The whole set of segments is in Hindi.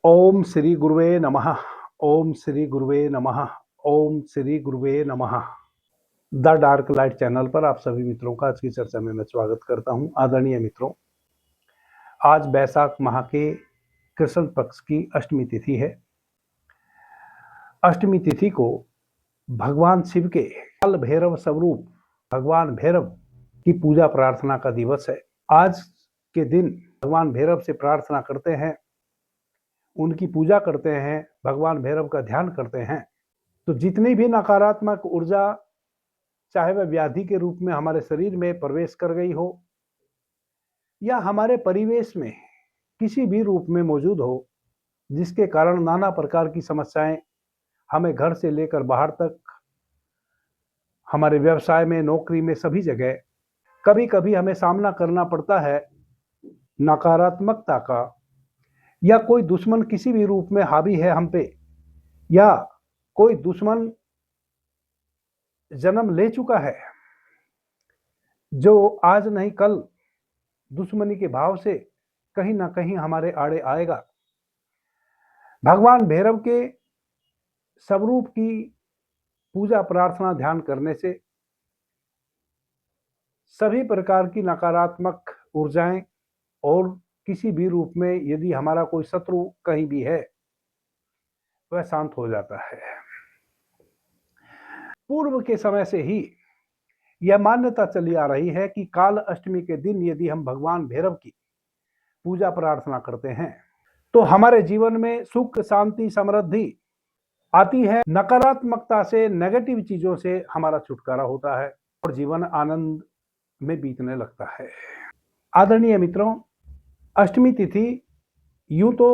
ओम श्री गुरुवे नमः। ओम श्री गुरुवे नमः। ओम श्री गुरुवे नमः। द डार्क लाइट चैनल पर आप सभी मित्रों का आज की चर्चा में मैं स्वागत करता हूं। आदरणीय मित्रों, आज बैसाख माह के कृष्ण पक्ष की अष्टमी तिथि है। अष्टमी तिथि को भगवान शिव के काल भैरव स्वरूप भगवान भैरव की पूजा प्रार्थना का दिवस है। आज के दिन भगवान भैरव से प्रार्थना करते हैं, उनकी पूजा करते हैं, भगवान भैरव का ध्यान करते हैं, तो जितनी भी नकारात्मक ऊर्जा, चाहे वह व्याधि के रूप में हमारे शरीर में प्रवेश कर गई हो या हमारे परिवेश में किसी भी रूप में मौजूद हो, जिसके कारण नाना प्रकार की समस्याएं हमें घर से लेकर बाहर तक, हमारे व्यवसाय में, नौकरी में, सभी जगह कभी कभी हमें सामना करना पड़ता है नकारात्मकता का, या कोई दुश्मन किसी भी रूप में हावी है हम पे, या कोई दुश्मन जन्म ले चुका है जो आज नहीं कल दुश्मनी के भाव से कहीं ना कहीं हमारे आड़े आएगा। भगवान भैरव के स्वरूप की पूजा प्रार्थना ध्यान करने से सभी प्रकार की नकारात्मक ऊर्जाएं और किसी भी रूप में यदि हमारा कोई शत्रु कहीं भी है, वह शांत हो जाता है। पूर्व के समय से ही यह मान्यता चली आ रही है कि काल अष्टमी के दिन यदि हम भगवान भैरव की पूजा प्रार्थना करते हैं तो हमारे जीवन में सुख, शांति, समृद्धि आती है। नकारात्मकता से, नेगेटिव चीजों से हमारा छुटकारा होता है और जीवन आनंद में बीतने लगता है। आदरणीय मित्रों, अष्टमी तिथि यूं तो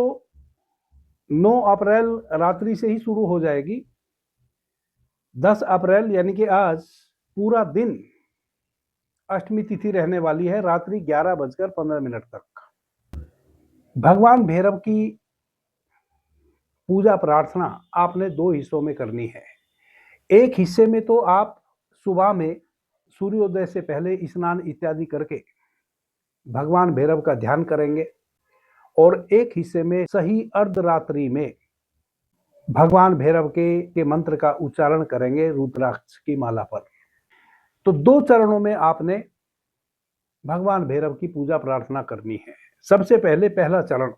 9 अप्रैल रात्रि से ही शुरू हो जाएगी। 10 अप्रैल यानी कि आज पूरा दिन अष्टमी तिथि रहने वाली है, रात्रि 11:15 तक। भगवान भैरव की पूजा प्रार्थना आपने 2 हिस्सों में करनी है। एक हिस्से में तो आप सुबह में सूर्योदय से पहले स्नान इत्यादि करके भगवान भैरव का ध्यान करेंगे, और एक हिस्से में सही अर्धरात्रि में भगवान भैरव के मंत्र का उच्चारण करेंगे रुद्राक्ष की माला पर। तो 2 चरणों में आपने भगवान भैरव की पूजा प्रार्थना करनी है। सबसे पहले पहला चरण,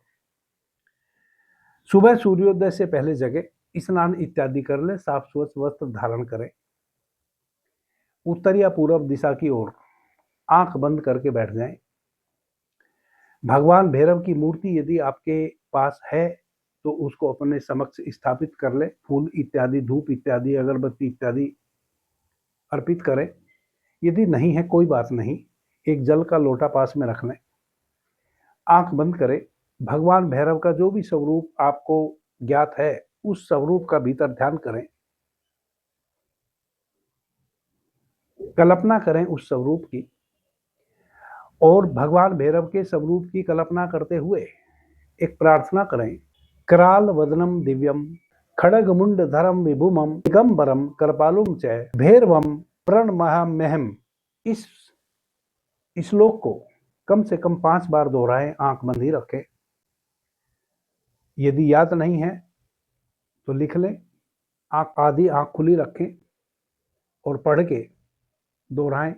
सुबह सूर्योदय से पहले जगह स्नान इत्यादि कर लें, साफ स्वच्छ वस्त्र धारण करें, उत्तर या पूर्व दिशा की ओर आंख बंद करके बैठ जाएं। भगवान भैरव की मूर्ति यदि आपके पास है तो उसको अपने समक्ष स्थापित कर ले, फूल इत्यादि, धूप इत्यादि, अगरबत्ती इत्यादि अर्पित करें। यदि नहीं है कोई बात नहीं, एक जल का लोटा पास में रख लें, आंख बंद करें। भगवान भैरव का जो भी स्वरूप आपको ज्ञात है उस स्वरूप का भीतर ध्यान करें, कल्पना करें उस स्वरूप की, और भगवान भैरव के स्वरूप की कल्पना करते हुए एक प्रार्थना करें। कराल वदनम दिव्यम खड़ग मुंड धरम विभुमम दिगंबरम कृपालुम च भैरवम प्रणमहम्यहम्। इस श्लोक को कम से कम 5 बार दोहराएं, आंख बंद ही रखें। यदि याद नहीं है तो लिख लें, आंख खुली रखें और पढ़ के दोहराएं।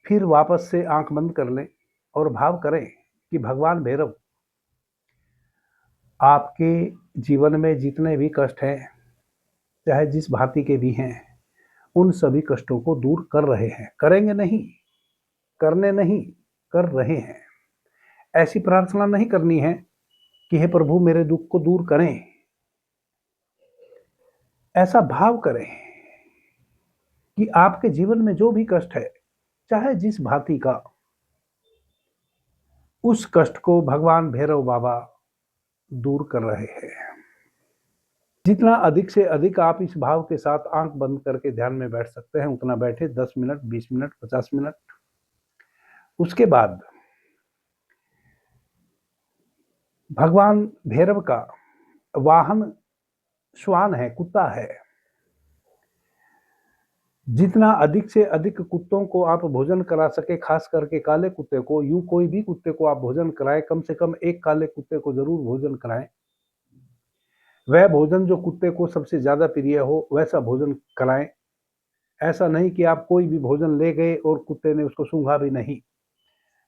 फिर वापस से आंख बंद कर लें और भाव करें कि भगवान भैरव आपके जीवन में जितने भी कष्ट हैं, चाहे जिस भांति के भी हैं, उन सभी कष्टों को दूर कर रहे हैं। करेंगे नहीं, करने नहीं, कर रहे हैं। ऐसी प्रार्थना नहीं करनी है कि हे प्रभु मेरे दुख को दूर करें। ऐसा भाव करें कि आपके जीवन में जो भी कष्ट है, चाहे जिस भांति का, उस कष्ट को भगवान भैरव बाबा दूर कर रहे हैं। जितना अधिक से अधिक आप इस भाव के साथ आंख बंद करके ध्यान में बैठ सकते हैं उतना बैठे, 10 मिनट, 20 मिनट, 50 मिनट। उसके बाद भगवान भैरव का वाहन श्वान है, कुत्ता है। जितना अधिक से अधिक कुत्तों को आप भोजन करा सके, खास करके काले कुत्ते को, यूं कोई भी कुत्ते को आप भोजन कराएं, कम से कम एक काले कुत्ते को जरूर भोजन कराएं। वह भोजन जो कुत्ते को सबसे ज्यादा प्रिय हो वैसा भोजन कराएं। ऐसा नहीं कि आप कोई भी भोजन ले गए और कुत्ते ने उसको सूंघा भी नहीं।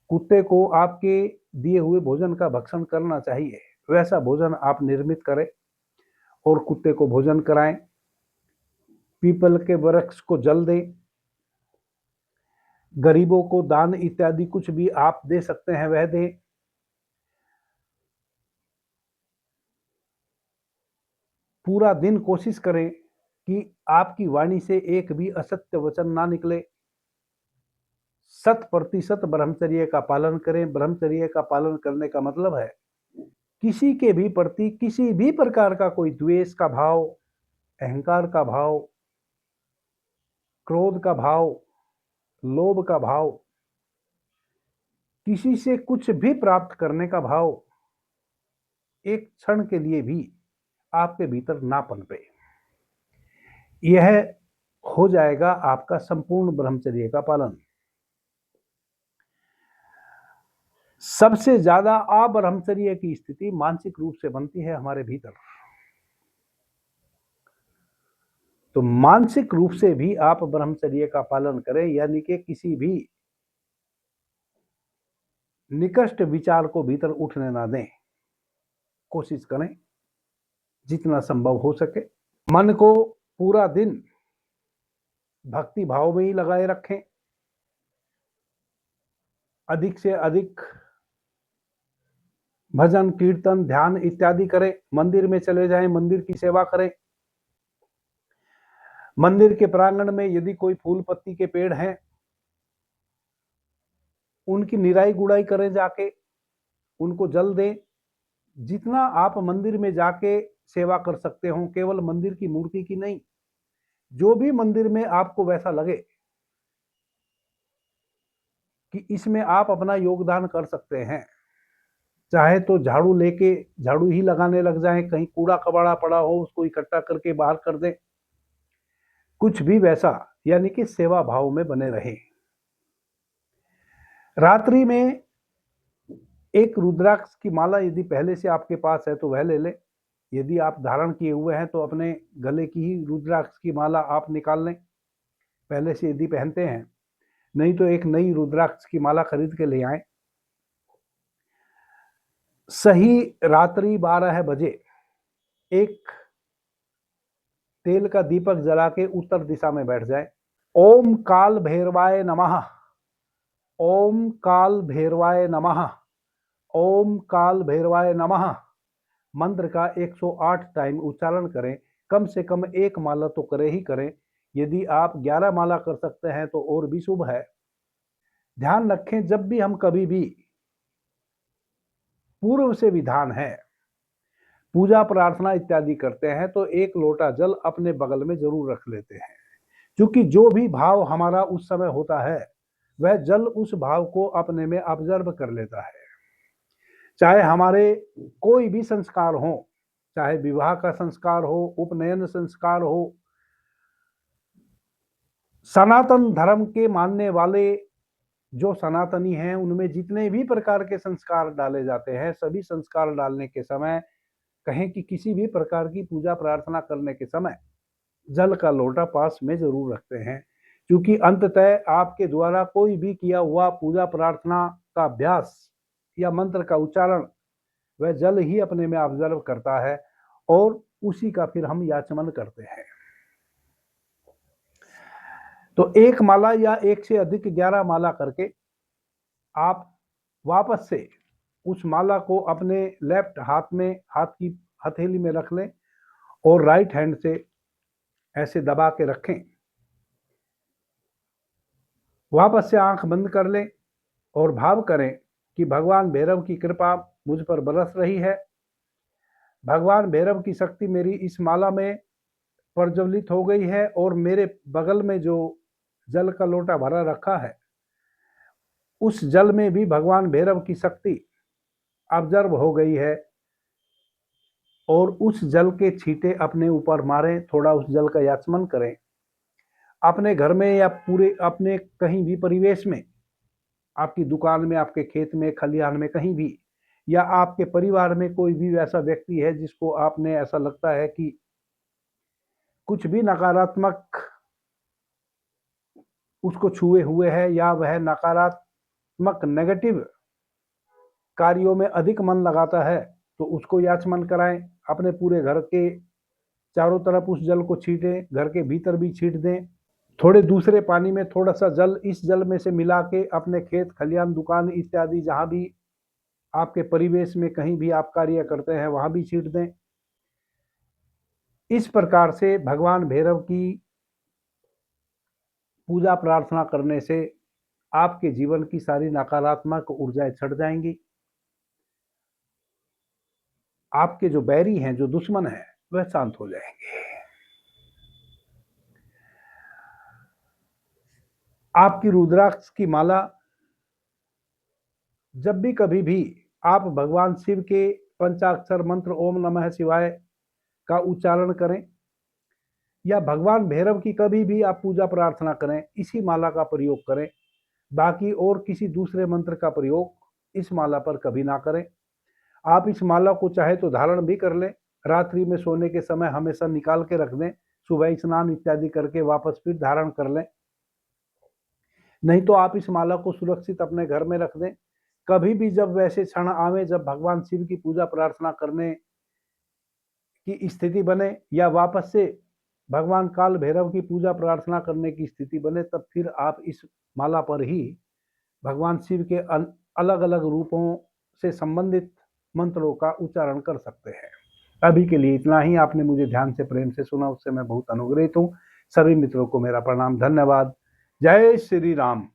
कुत्ते को आपके दिए हुए भोजन का भक्षण करना चाहिए, वैसा भोजन आप निर्मित करें और कुत्ते को भोजन कराएं। पीपल के वृक्ष को जल दें, गरीबों को दान इत्यादि कुछ भी आप दे सकते हैं वह दें। पूरा दिन कोशिश करें कि आपकी वाणी से एक भी असत्य वचन ना निकले। 100% ब्रह्मचर्य का पालन करें। ब्रह्मचर्य का पालन करने का मतलब है किसी के भी प्रति किसी भी प्रकार का कोई द्वेष का भाव, अहंकार का भाव, क्रोध का भाव, लोभ का भाव, किसी से कुछ भी प्राप्त करने का भाव एक क्षण के लिए भी आपके भीतर ना पनपे। यह हो जाएगा आपका संपूर्ण ब्रह्मचर्य का पालन। सबसे ज्यादा अब्रह्मचर्य की स्थिति मानसिक रूप से बनती है हमारे भीतर। तो मानसिक रूप से भी आप ब्रह्मचर्य का पालन करें, यानी कि किसी भी निकृष्ट विचार को भीतर उठने ना दें। कोशिश करें जितना संभव हो सके मन को पूरा दिन भक्ति भाव में ही लगाए रखें। अधिक से अधिक भजन कीर्तन ध्यान इत्यादि करें। मंदिर में चले जाएं, मंदिर की सेवा करें। मंदिर के प्रांगण में यदि कोई फूल पत्ती के पेड़ हैं उनकी निराई गुड़ाई करें, जाके उनको जल दें। जितना आप मंदिर में जाके सेवा कर सकते हो, केवल मंदिर की मूर्ति की नहीं, जो भी मंदिर में आपको वैसा लगे कि इसमें आप अपना योगदान कर सकते हैं, चाहे तो झाड़ू लेके झाड़ू ही लगाने लग जाएं, कहीं कूड़ा कबाड़ा पड़ा हो उसको इकट्ठा करके बाहर कर दें, कुछ भी वैसा, यानी कि सेवा भाव में बने रहें। रात्रि में एक रुद्राक्ष की माला यदि पहले से आपके पास है तो वह ले लें। यदि आप धारण किए हुए हैं तो अपने गले की ही रुद्राक्ष की माला आप निकाल लें, पहले से यदि पहनते हैं। नहीं तो एक नई रुद्राक्ष की माला खरीद के ले आए। सही रात्रि 12 बजे एक तेल का दीपक जला के उत्तर दिशा में बैठ जाए। ओम काल भैरवाय नमः, ओम काल भैरवाय नमः, ओम काल भैरवाय नमः मंत्र का 108 टाइम उच्चारण करें। कम से कम एक माला तो करें ही करें। यदि आप 11 माला कर सकते हैं तो और भी शुभ है। ध्यान रखें, जब भी हम कभी भी पूर्व से विधान है पूजा प्रार्थना इत्यादि करते हैं तो एक लोटा जल अपने बगल में जरूर रख लेते हैं, क्योंकि जो भी भाव हमारा उस समय होता है वह जल उस भाव को अपने में ऑब्जर्व कर लेता है। चाहे हमारे कोई भी संस्कार हो, चाहे विवाह का संस्कार हो, उपनयन संस्कार हो, सनातन धर्म के मानने वाले जो सनातनी हैं उनमें जितने भी प्रकार के संस्कार डाले जाते हैं, सभी संस्कार डालने के समय कहें कि किसी भी प्रकार की पूजा प्रार्थना करने के समय जल का लोटा पास में जरूर रखते हैं, क्योंकि अंततः आपके द्वारा कोई भी किया हुआ पूजा प्रार्थना का अभ्यास या मंत्र का उच्चारण वह जल ही अपने में ऑब्जर्व करता है और उसी का फिर हम याचमन करते हैं। तो एक माला या एक से अधिक 11 माला करके आप वापस से उस माला को अपने लेफ्ट हाथ में, हाथ की हथेली में रख लें और राइट हैंड से ऐसे दबा के रखें। वापस से आंख बंद कर लें और भाव करें कि भगवान भैरव की कृपा मुझ पर बरस रही है। भगवान भैरव की शक्ति मेरी इस माला में प्रज्वलित हो गई है और मेरे बगल में जो जल का लोटा भरा रखा है उस जल में भी भगवान भैरव की शक्ति ऑब्जर्व हो गई है और उस जल के छींटे अपने ऊपर मारें, थोड़ा उस जल का याचमन करें। अपने घर में या पूरे अपने कहीं भी परिवेश में, आपकी दुकान में, आपके खेत में, खलिहान में, कहीं भी, या आपके परिवार में कोई भी वैसा व्यक्ति है जिसको आपने ऐसा लगता है कि कुछ भी नकारात्मक उसको छुए हुए है या वह नकारात्मक नेगेटिव कार्यों में अधिक मन लगाता है, तो उसको याचमन कराएं। अपने पूरे घर के चारों तरफ उस जल को छीटें, घर के भीतर भी छीट दें। थोड़े दूसरे पानी में थोड़ा सा जल इस जल में से मिला के अपने खेत खलिहान दुकान इत्यादि जहां भी आपके परिवेश में कहीं भी आप कार्य करते हैं वहां भी छीट दें। इस प्रकार से भगवान भैरव की पूजा प्रार्थना करने से आपके जीवन की सारी नकारात्मक ऊर्जाएं छट जाएंगी। आपके जो बैरी हैं, जो दुश्मन हैं, वह शांत हो जाएंगे। आपकी रुद्राक्ष की माला जब भी कभी भी आप भगवान शिव के पंचाक्षर मंत्र ओम नमः शिवाय का उच्चारण करें या भगवान भैरव की कभी भी आप पूजा प्रार्थना करें, इसी माला का प्रयोग करें। बाकी और किसी दूसरे मंत्र का प्रयोग इस माला पर कभी ना करें। आप इस माला को चाहे तो धारण भी कर लें, रात्रि में सोने के समय हमेशा निकाल के रख दें, सुबह स्नान इत्यादि करके वापस फिर धारण कर लें। नहीं तो आप इस माला को सुरक्षित अपने घर में रख दें। कभी भी जब वैसे क्षण आवे जब भगवान शिव की पूजा प्रार्थना करने की स्थिति बने या वापस से भगवान काल भैरव की पूजा प्रार्थना करने की स्थिति बने, तब फिर आप इस माला पर ही भगवान शिव के अलग अलग रूपों से संबंधित मंत्रों का उच्चारण कर सकते हैं। अभी के लिए इतना ही। आपने मुझे ध्यान से प्रेम से सुना, उससे मैं बहुत अनुग्रहित हूँ। सभी मित्रों को मेरा प्रणाम, धन्यवाद। जय श्री राम।